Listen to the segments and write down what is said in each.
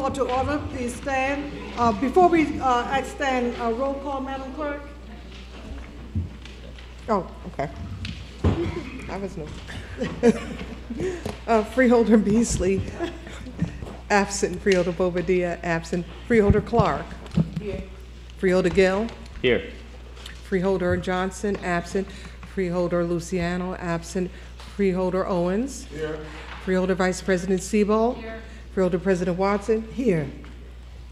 call to order. Please stand. Before we extend a roll call, Madam Clerk. Oh, okay. I was no. Freeholder Beasley, absent. Freeholder Bobadilla, absent. Freeholder Clark. Here. Freeholder Gill. Here. Freeholder Johnson, absent. Freeholder Luciano, absent. Freeholder Owens. Here. Freeholder Vice President Sebold. Here. Freeholder President Watson. Here.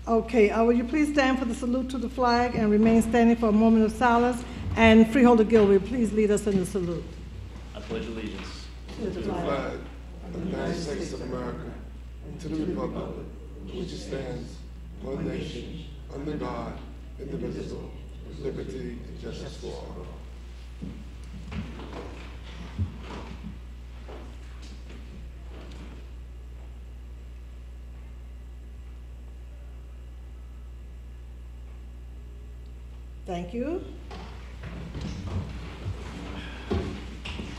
Okay, will you please stand for the salute to the flag and remain standing for a moment of silence? And Freeholder Gill, will you please lead us in the salute? I pledge allegiance To the flag flag of the United States of America, and to the republic which stands, one nation, under God, indivisible, with liberty and justice for all. Thank you.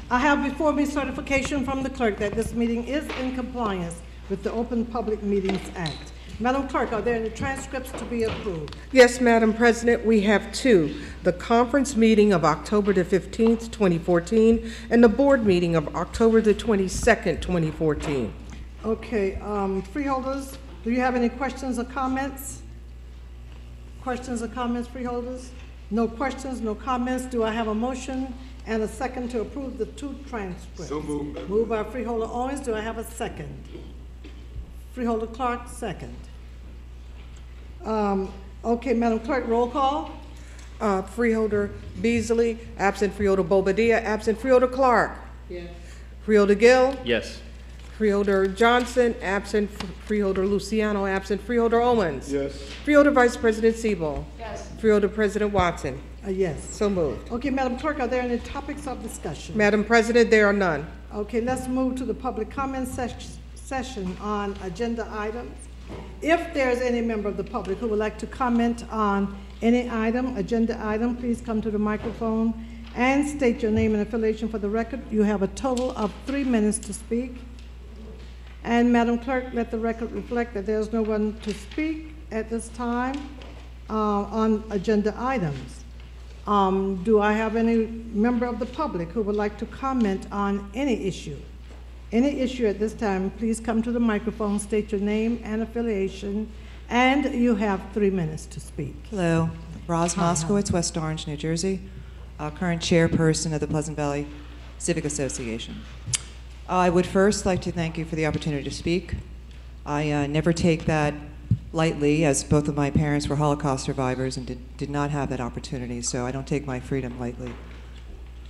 I have before me certification from the clerk that this meeting is in compliance with the Open Public Meetings Act. Madam Clerk, are there any transcripts to be approved? Yes, Madam President, we have two. The conference meeting of October the 15th, 2014, and the board meeting of October the 22nd, 2014. Okay, freeholders, do you have any questions or comments? Questions or comments, freeholders? No questions, no comments. Do I have a motion and a second to approve the two transcripts? So moved. Moved by Freeholder Owens. Do I have a second? Freeholder Clark, second. Okay, Madam Clerk, roll call. Freeholder Beasley, absent. Freeholder Bobadilla, absent. Freeholder Clark. Yes. Freeholder Gill. yes. Freeholder Johnson, absent. Freeholder Luciano, absent. Freeholder Owens. Yes. Freeholder Vice President Sebold. Yes. Freeholder President Watson. Yes. So moved. Okay, Madam Clerk, are there any topics of discussion? Madam President, there are none. Okay, let's move to the public comment session on agenda items. If there's any member of the public who would like to comment on any item, agenda item, please come to the microphone and state your name and affiliation for the record. You have a total of 3 minutes to speak. And Madam Clerk, let the record reflect that there's no one to speak at this time on agenda items. Do I have any member of the public who would like to comment on any issue? Any issue at this time, please come to the microphone, state your name and affiliation, and you have 3 minutes to speak. Hello, Roz Moskowitz, West Orange, New Jersey, current chairperson of the Pleasant Valley Civic Association. I would first like to thank you for the opportunity to speak. I never take that lightly, as both of my parents were Holocaust survivors and did not have that opportunity, so I don't take my freedom lightly.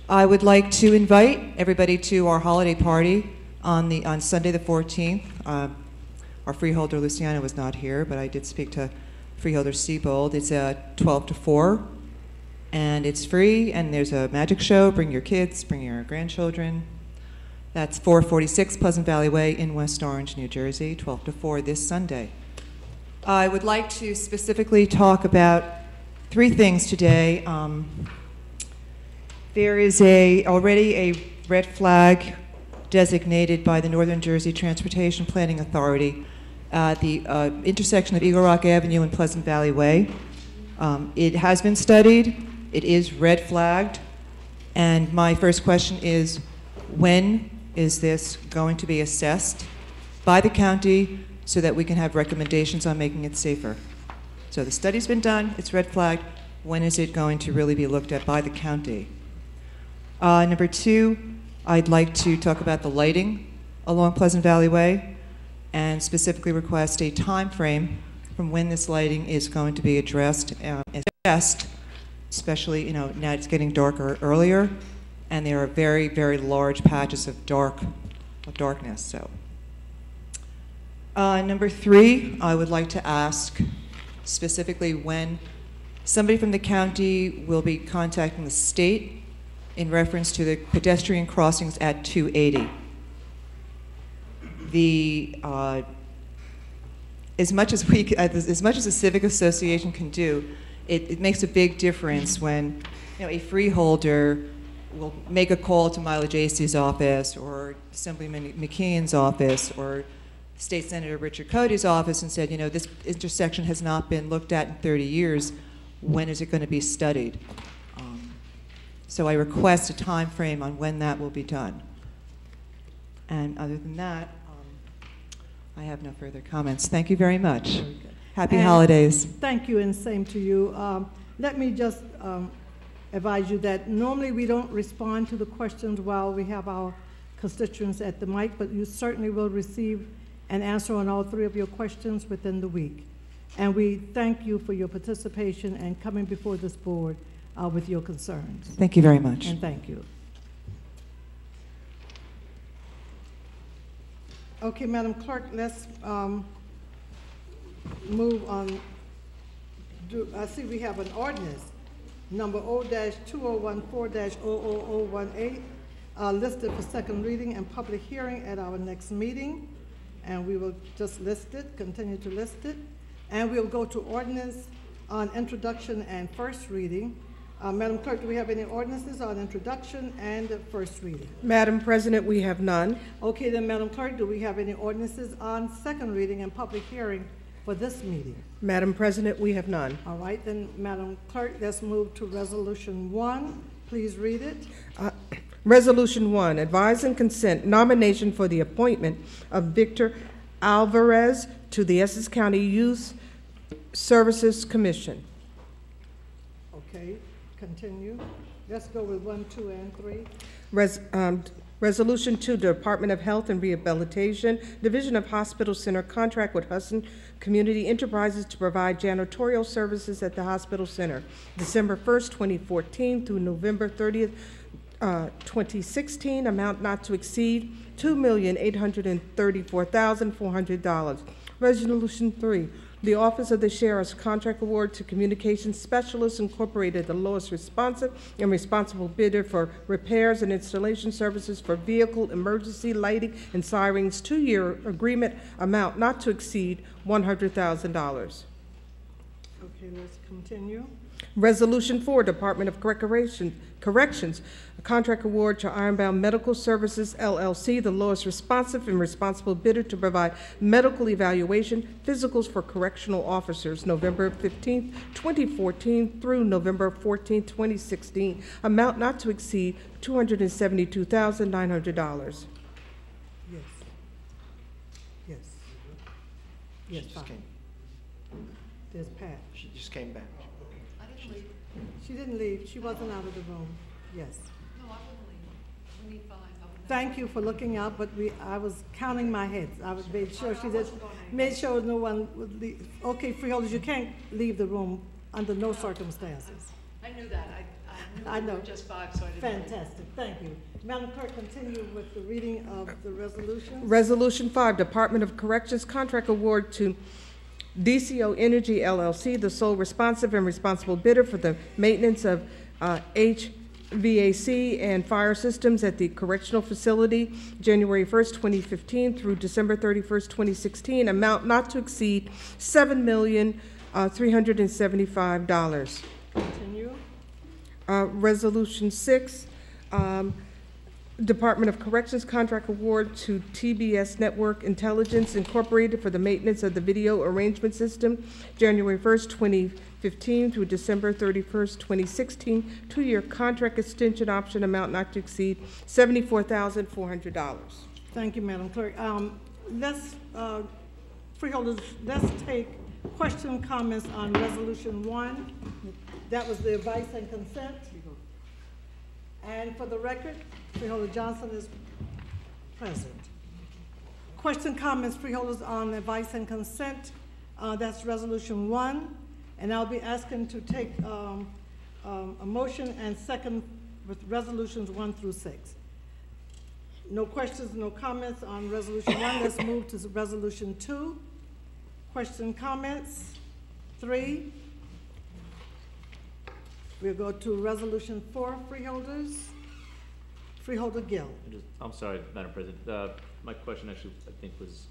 I would like to invite everybody to our holiday party on Sunday the 14th. Our freeholder Luciano was not here, but I did speak to Freeholder Sebold. It's 12 to 4, and it's free, and there's a magic show. Bring your kids, bring your grandchildren. That's 446 Pleasant Valley Way in West Orange, New Jersey, 12 to 4 this Sunday. I would like to specifically talk about 3 things today. There is already a red flag designated by the Northern Jersey Transportation Planning Authority at the intersection of Eagle Rock Avenue and Pleasant Valley Way. It has been studied. It is red flagged. And my first question is, when is this going to be assessed by the county so that we can have recommendations on making it safer? So the study's been done, it's red flagged. When is it going to really be looked at by the county? Number 2, I'd like to talk about the lighting along Pleasant Valley Way and specifically request a time frame from when this lighting is going to be addressed, especially, now it's getting darker earlier, and there are very, very large patches of darkness. So, number 3, I would like to ask specifically when somebody from the county will be contacting the state in reference to the pedestrian crossings at 280. As much as the Civic Association can do, it makes a big difference when a freeholder will make a call to Mila Jaycee's office or Assemblyman McKeon's office or State Senator Richard Cody's office and said, you know, this intersection has not been looked at in 30 years. When is it going to be studied? So I request a time frame on when that will be done. And other than that, I have no further comments. Thank you very much. Happy holidays. Thank you, and same to you. Let me just advise you that normally we don't respond to the questions while we have our constituents at the mic, but you certainly will receive an answer on all three of your questions within the week. And we thank you for your participation and coming before this board with your concerns. Thank you very much. And thank you. Okay, Madam Clerk, let's move on. I see we have an ordinance, number O-2014-00018, listed for second reading and public hearing at our next meeting. And we will just list it, continue to list it. And we'll go to ordinance on introduction and first reading. Madam Clerk, do we have any ordinances on introduction and first reading? Madam President, we have none. Okay, then, Madam Clerk, do we have any ordinances on second reading and public hearing for this meeting? Madam President, we have none. All right, then, Madam Clerk, let's move to Resolution 1. Please read it. Resolution 1, advise and consent nomination for the appointment of Victor Alvarez to the Essex County Youth Services Commission. Okay, continue. Let's go with 1, 2, and 3. Resolution 2, Department of Health and Rehabilitation, Division of Hospital Center, contract with Hudson Community Enterprises to provide janitorial services at the hospital center, December 1st, 2014 through November 30th, 2016, amount not to exceed $2,834,400. Resolution 3, the Office of the Sheriff's Contract Award to Communications Specialists Incorporated, the lowest responsive and responsible bidder for repairs and installation services for vehicle emergency lighting and sirens, 2-year agreement, amount not to exceed $100,000. Okay, let's continue. Resolution 4, Department of Corrections, a contract award to Ironbound Medical Services, LLC, the lowest responsive and responsible bidder to provide medical evaluation physicals for correctional officers, November 15, 2014 through November 14, 2016, amount not to exceed $272,900. Yes. Yes. Yes, fine. There's Pat. She just came back. She didn't leave. She wasn't out of the room. Yes. No, I wouldn't leave. We need 5. Thank you for looking out, but I was counting my heads. I was made sure made sure no one would leave. Okay, freeholders, you can't leave the room under no circumstances. I knew that. I knew I know. we were just 5, so I didn't. Fantastic. Thank you. Madam Clerk, continue with the reading of the resolution. Resolution 5, Department of Corrections contract award to DCO Energy LLC, the sole responsive and responsible bidder for the maintenance of HVAC and fire systems at the correctional facility, January 1st, 2015 through December 31st, 2016, amount not to exceed $7,375,000. Continue. Resolution 6, Department of Corrections contract award to TBS Network Intelligence Incorporated for the maintenance of the video arrangement system, January 1st, 2015 through December 31st, 2016, 2-year contract extension option, amount not to exceed $74,400. Thank you, Madam Clerk. Freeholders, let's take question and comments on Resolution 1. That was the advice and consent. And for the record, Freeholder Johnson is present. Question, comments, freeholders on advice and consent. That's Resolution 1. And I'll be asking to take a motion and second with Resolutions 1 through 6. No questions, no comments on Resolution 1. Let's move to Resolution 2. Question, comments. 3. We'll go to Resolution 4, freeholders. Freeholder Gill. I'm sorry, Madam President. My question actually, I think, was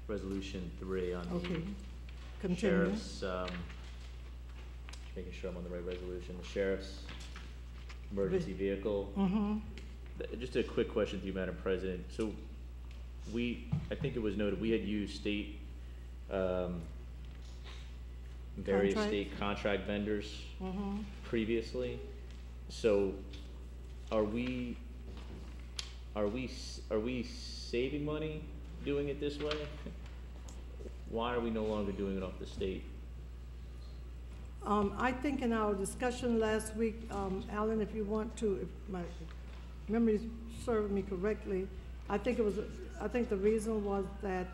Resolution 3 on Okay. the Continue. sheriff's, making sure I'm on the right resolution, the sheriff's emergency vehicle. Mm-hmm. Just a quick question to you, Madam President. So I think it was noted, we had used state, various Contract? state contract vendors Mhm. previously. So are we saving money doing it this way? Why are we no longer doing it off the state? I think in our discussion last week, Alan, if you want to, if my memory served me correctly, I think the reason was that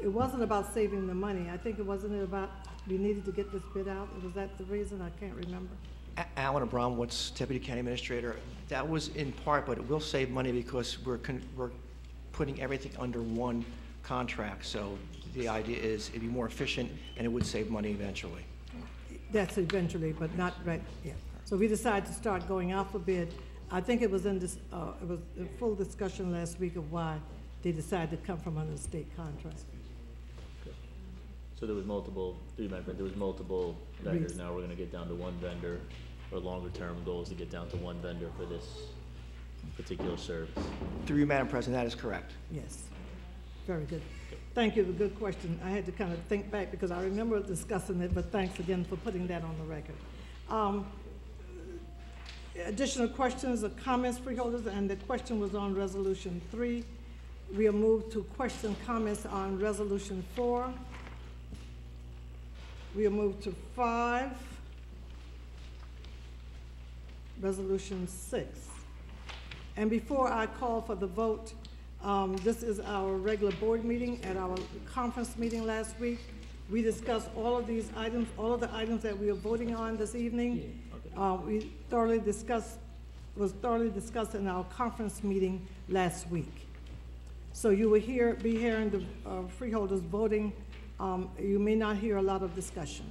it wasn't about saving the money. I think it wasn't about we needed to get this bid out. Was that the reason? I can't remember. Alan ABRAMOWITZ, Deputy County Administrator. That was in part, but it will save money because we're putting everything under one contract. So the idea is it'd be more efficient and it would save money eventually. That's eventually, but not right, yeah. So we decided to start going out for bid. I think it was in this, it was a full discussion last week of why they decided to come from under the state contract. So there was multiple, there was multiple vendors. Reason. Now we're gonna get down to one vendor. Our longer term goal is to get down to one vendor for this particular service. Through you, Madam President, that is correct. Yes, very good. Thank you, a good question. I had to kind of think back because I remember discussing it, but thanks again for putting that on the record. Additional questions or comments, freeholders, and the question was on Resolution 3. We'll move to question comments on Resolution 4. We'll move to 5. Resolution 6. And before I call for the vote, this is our regular board meeting. At our conference meeting last week, we discussed all of these items, all of the items that we are voting on this evening. Was thoroughly discussed in our conference meeting last week. So you will be hearing the freeholders voting. You may not hear a lot of discussion.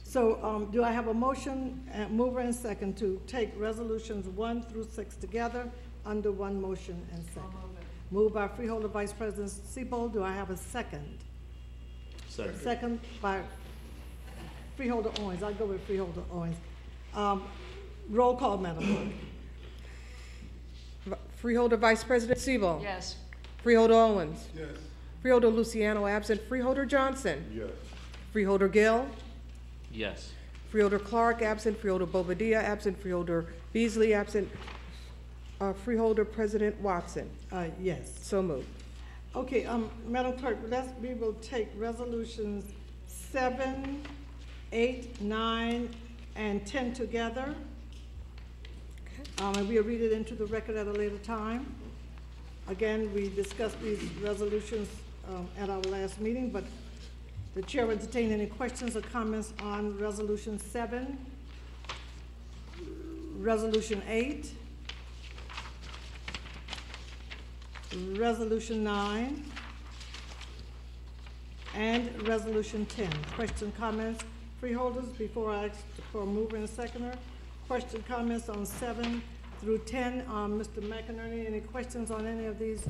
So do I have a motion, mover and second, to take resolutions 1 through 6 together under one motion and second? Moved by Freeholder Vice President Siebold. Do I have a second? Second. Second by Freeholder Owens. I'll go with Freeholder Owens. Roll call, Madam Clerk. Freeholder Vice President Siebold. Yes. Freeholder Owens. Yes. Freeholder Luciano absent. Freeholder Johnson. Yes. Freeholder Gill. Yes. Freeholder Clark absent. Freeholder Bobadilla absent. Freeholder Beasley absent. Freeholder President Watson. Yes. So moved. Okay, Madam Clerk, we will take resolutions 7, 8, 9, and 10 together. And we'll read it into the record at a later time. Again, we discussed these resolutions at our last meeting, but the chair will entertain any questions or comments on Resolution 7, Resolution 8, Resolution 9, and Resolution 10. Question, comments, freeholders, before I ask for a mover and a seconder. Question, comments on 7 through 10. Mr. McInerney, any questions on any of these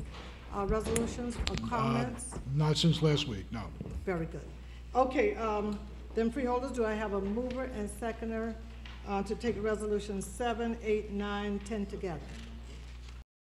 resolutions or comments? Not since last week, no. Very good. Okay, then freeholders, do I have a mover and seconder to take resolutions 7, 8, 9, 10 together?